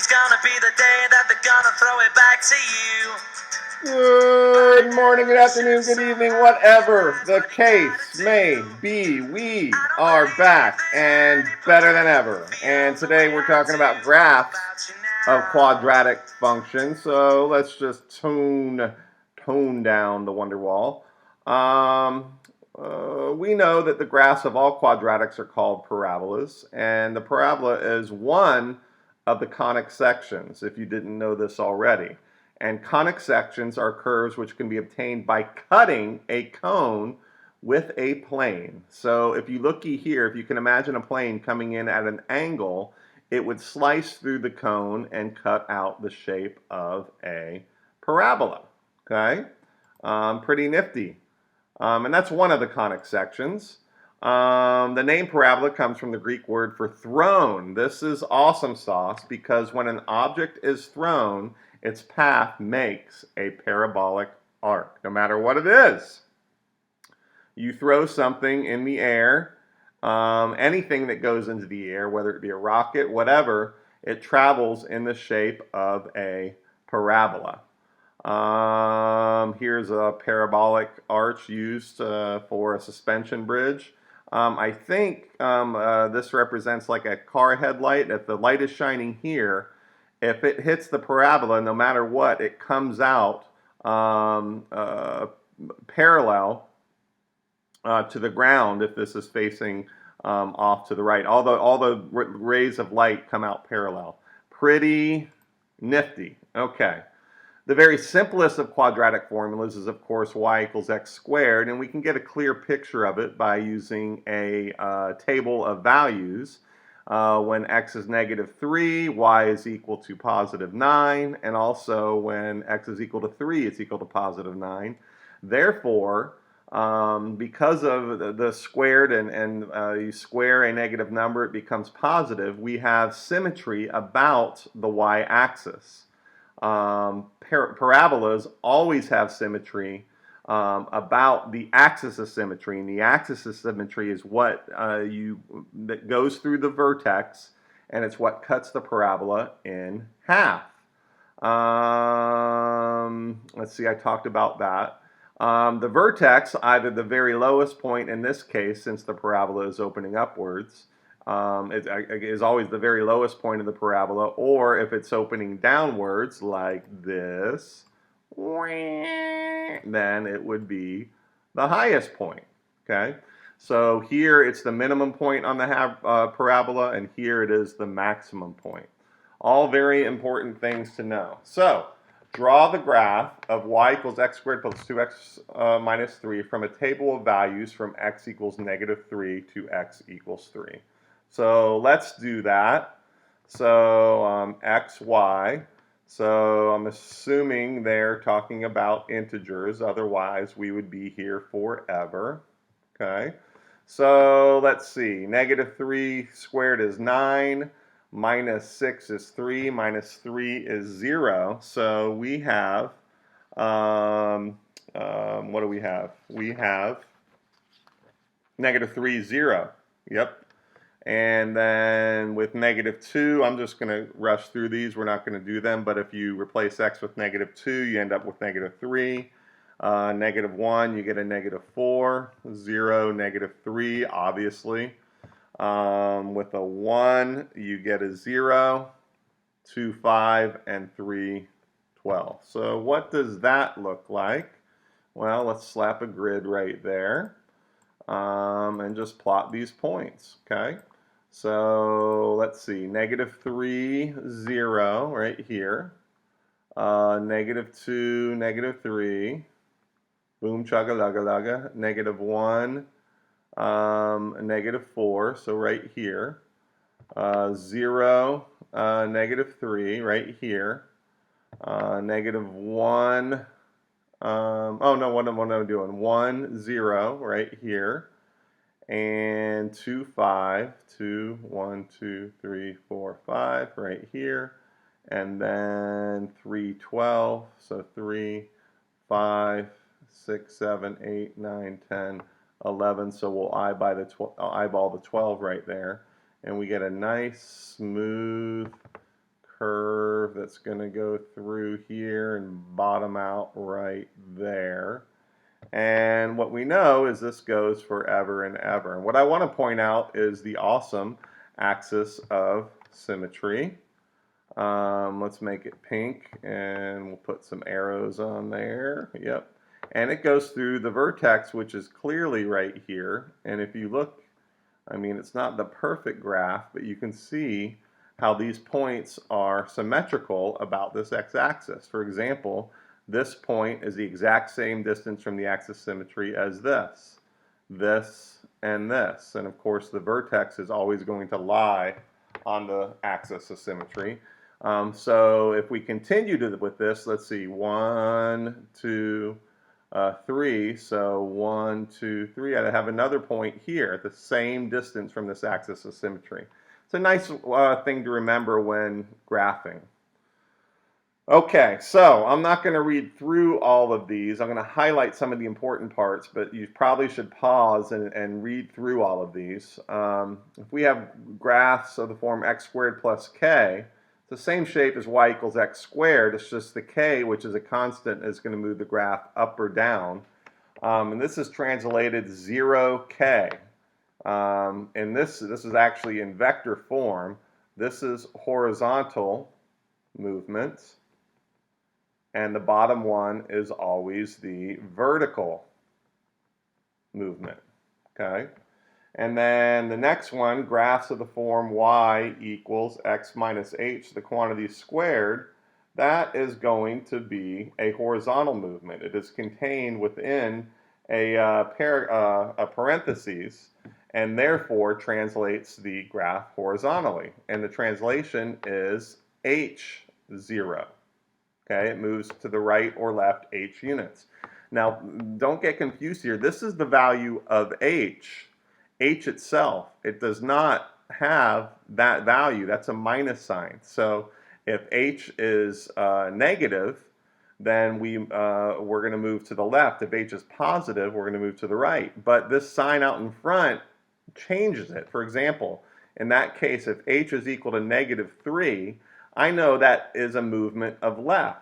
Today's gonna be the day that they're gonna throw it back to you. Good morning, good afternoon, good evening, whatever the case may be. We are back and better than ever. And today we're talking about graphs of quadratic functions. So let's just tone down the wonder wall. We know that the graphs of all quadratics are called parabolas, and the parabola is one of the conic sections, if you didn't know this already. And conic sections are curves which can be obtained by cutting a cone with a plane. So if you looky here, if you can imagine a plane coming in at an angle, it would slice through the cone and cut out the shape of a parabola. Okay? Pretty nifty. And that's one of the conic sections. The name parabola comes from the Greek word for thrown. This is awesome sauce because when an object is thrown, its path makes a parabolic arc, no matter what it is. You throw something in the air, anything that goes into the air, whether it be a rocket, whatever, it travels in the shape of a parabola. Here's a parabolic arch used for a suspension bridge. I think this represents like a car headlight. If the light is shining here, if it hits the parabola, no matter what, it comes out parallel to the ground if this is facing off to the right. All the rays of light come out parallel. Pretty nifty. Okay. The very simplest of quadratic formulas is, of course, y equals x squared, and we can get a clear picture of it by using a table of values. When x is -3, y is equal to +9, and also when x is equal to 3, it's equal to +9. Therefore, because of the squared and you square a negative number, it becomes positive, we have symmetry about the y-axis. Parabolas always have symmetry about the axis of symmetry, and the axis of symmetry is what that goes through the vertex, and it's what cuts the parabola in half. Let's see, I talked about that. The vertex, either the very lowest point in this case, since the parabola is opening upwards, is always the very lowest point of the parabola, or if it's opening downwards like this, then it would be the highest point. Okay, so here it's the minimum point on the parabola, and here it is the maximum point. All very important things to know. So draw the graph of y equals x squared plus 2x minus 3 from a table of values from x equals -3 to x equals 3. So let's do that. So x, y. So I'm assuming they're talking about integers. Otherwise, we would be here forever. Okay. So let's see. -3 squared is 9. -6 is 3. -3 is 0. So we have, what do we have? We have -3, 0. Yep. And then with -2, I'm just going to rush through these. We're not going to do them, but if you replace x with -2, you end up with -3. -1, you get a -4. 0, -3, obviously. With a 1, you get a 0, 2, 5, and 3, 12. So what does that look like? Well, let's slap a grid right there and just plot these points, okay? So let's see, -3, 0 right here, -2, -3, boom chugga lugga lugga, -1, -4, so right here, 0, -3 right here, -1, oh no, what am I doing? 1, 0 right here, and 2, 5, 2, 1, 2, 3, 4, 5 right here, and then 3, 12, so 3, 5, 6, 7, 8, 9, 10, 11, so we'll eyeball the 12 right there, and we get a nice smooth curve that's going to go through here and bottom out right there. And what we know is this goes forever and ever. And what I want to point out is the awesome axis of symmetry. Let's make it pink and we'll put some arrows on there. Yep. And it goes through the vertex, which is clearly right here. And if you look, I mean, it's not the perfect graph, but you can see how these points are symmetrical about this x-axis. For example, this point is the exact same distance from the axis symmetry as this, and this. And of course, the vertex is always going to lie on the axis of symmetry. So if we continue with this, let's see, 1, 2, 3. So 1, 2, 3. I have another point here at the same distance from this axis of symmetry. It's a nice thing to remember when graphing. Okay, so I'm not going to read through all of these. I'm going to highlight some of the important parts, but you probably should pause and read through all of these. If we have graphs of the form x squared plus k, it's the same shape as y equals x squared. It's just the k, which is a constant, is going to move the graph up or down. And this is translated 0k. And this is actually in vector form. This is horizontal movement. And the bottom one is always the vertical movement, okay? And then the next one, graphs of the form y equals x minus h, the quantity squared, that is going to be a horizontal movement. It is contained within a parentheses and therefore translates the graph horizontally. And the translation is h0. Okay, it moves to the right or left h units. Now, don't get confused here. This is the value of h. H itself, it does not have that value. That's a minus sign. So if h is negative, then we're going to move to the left. If h is positive, we're going to move to the right. But this sign out in front changes it. For example, in that case, if h is equal to -3, I know that is a movement of left.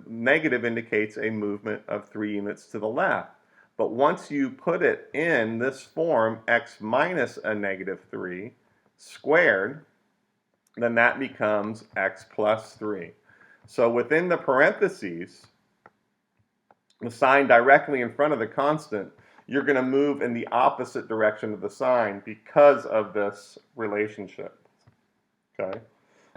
Negative indicates a movement of 3 units to the left. But once you put it in this form, x minus a -3 squared, then that becomes x plus 3. So within the parentheses, the sign directly in front of the constant, you're going to move in the opposite direction of the sign because of this relationship. Okay?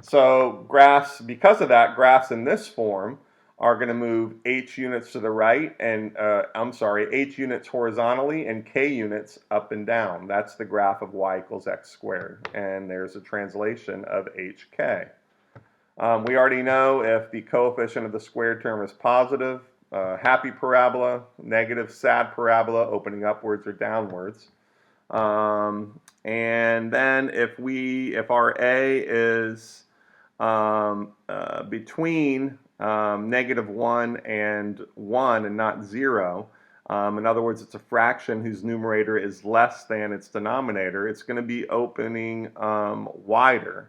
So graphs, because of that, graphs in this form are going to move h units to the right and, h units horizontally and k units up and down. That's the graph of y equals x squared. And there's a translation of hk. We already know if the coefficient of the squared term is positive, happy parabola, negative sad parabola, opening upwards or downwards. And then if our a is between -1 and 1 and not 0, in other words, it's a fraction whose numerator is less than its denominator, it's going to be opening wider.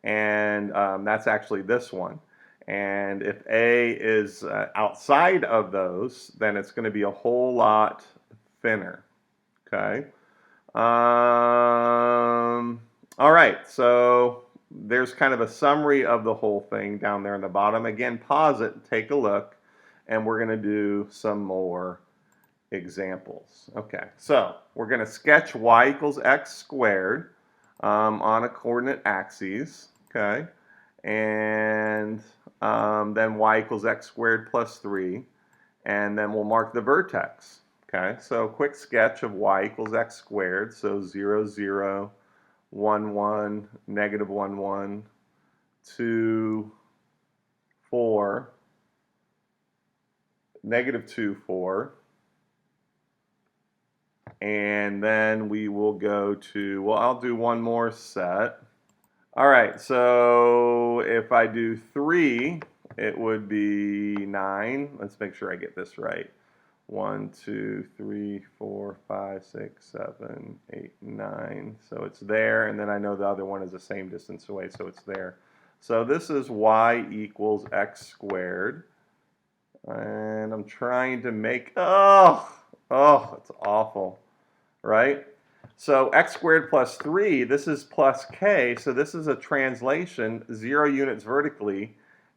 And that's actually this one. And if a is outside of those, then it's going to be a whole lot thinner. Okay. All right, so there's kind of a summary of the whole thing down there in the bottom. Again, pause it, take a look, and we're going to do some more examples. Okay, so we're going to sketch y equals x squared on a coordinate axes. Okay, and then y equals x squared plus 3, and then we'll mark the vertex. Okay, so quick sketch of y equals x squared. So 0, 0, 1, 1, -1, 1, 2, 4, -2, 4. And then we will go to, well, I'll do one more set. All right, so if I do 3, it would be 9. Let's make sure I get this right. 1, 2, 3, 4, 5, 6, 7, 8, 9. So it's there, and then I know the other one is the same distance away, so it's there. So this is y equals x squared. And I'm trying to make, it's awful, right? So x squared plus 3, this is plus k, so this is a translation, 0 units vertically,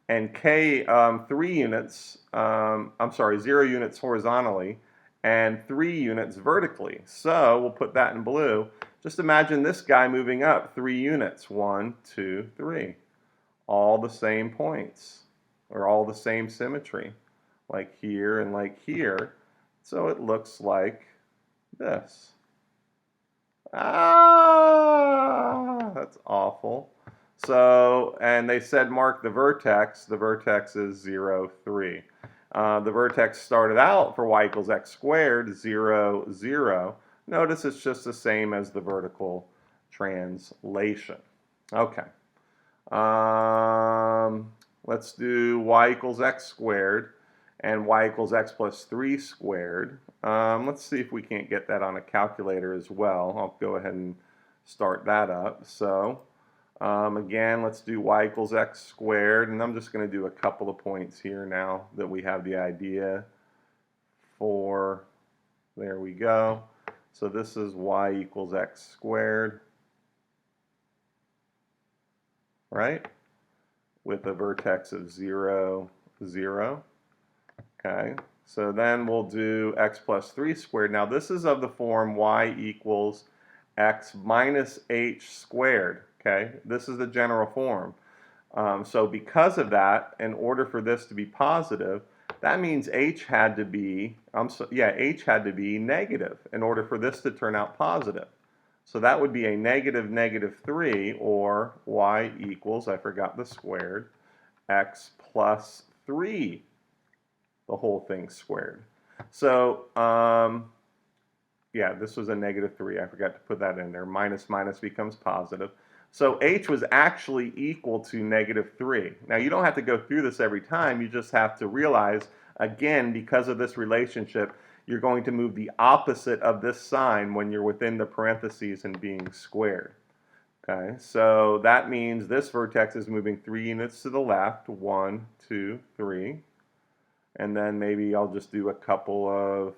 and k, 3 units, 0 units horizontally, and 3 units vertically. So we'll put that in blue. Just imagine this guy moving up 3 units, 1, 2, 3. All the same points, or all the same symmetry, like here and like here. So it looks like this. That's awful. So, and they said mark the vertex. The vertex is 0, 3. The vertex started out for y equals x squared, 0, 0. Notice it's just the same as the vertical translation. Okay. Let's do y equals x squared and y equals x plus 3 squared. Let's see if we can't get that on a calculator as well. I'll go ahead and start that up. So again, let's do y equals x squared, and I'm just going to do a couple of points here now that we have the idea for. There we go. So this is y equals x squared, right? With a vertex of 0, 0. Okay, so then we'll do x plus 3 squared. Now this is of the form y equals x minus h squared. Okay, this is the general form. So because of that, in order for this to be positive, that means h had to be, h had to be negative in order for this to turn out positive. So that would be a negative negative 3, or y equals, I forgot the squared, x plus 3, the whole thing squared. So, yeah, this was a negative 3. I forgot to put that in there. Minus minus becomes positive. So h was actually equal to negative 3. Now, you don't have to go through this every time. You just have to realize, again, because of this relationship, you're going to move the opposite of this sign when you're within the parentheses and being squared. Okay, so that means this vertex is moving 3 units to the left. 1, 2, 3. And then maybe I'll just do a couple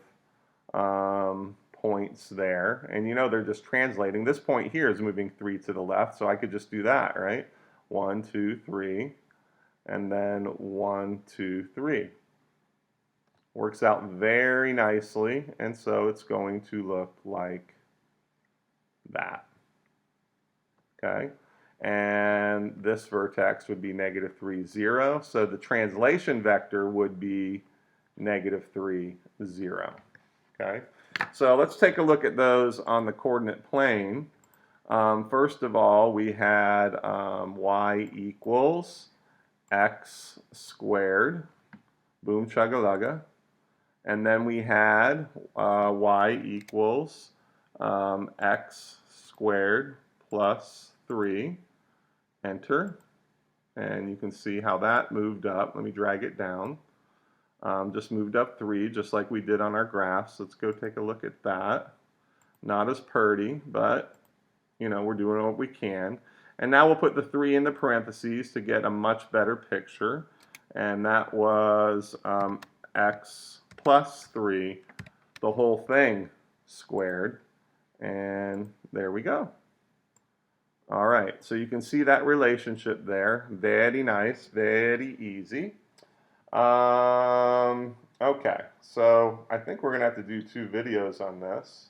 of points there. And you know they're just translating. This point here is moving 3 to the left, so I could just do that, right? 1, 2, 3. And then 1, 2, 3. Works out very nicely, and so it's going to look like that. Okay, and this vertex would be negative 3, 0. So the translation vector would be negative 3, 0. Okay, so let's take a look at those on the coordinate plane. First of all, we had y equals x squared. Boom chugga-lugga. And then we had y equals x squared plus 3. Enter. And you can see how that moved up. Let me drag it down. Just moved up 3, just like we did on our graphs. Let's go take a look at that. Not as pretty, but you know, we're doing what we can. And now we'll put the 3 in the parentheses to get a much better picture. And that was x plus 3, the whole thing squared. And there we go. All right, so you can see that relationship there. Very nice, very easy. Okay, so I think we're going to have to do 2 videos on this.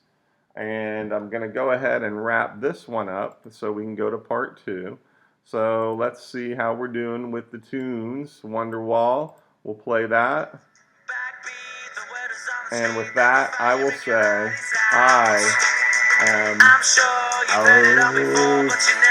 And I'm going to go ahead and wrap this one up so we can go to part 2. So let's see how we're doing with the tunes. Wonderwall, we'll play that. And with that, I will say, I am I'm sure you've heard it all before, but you never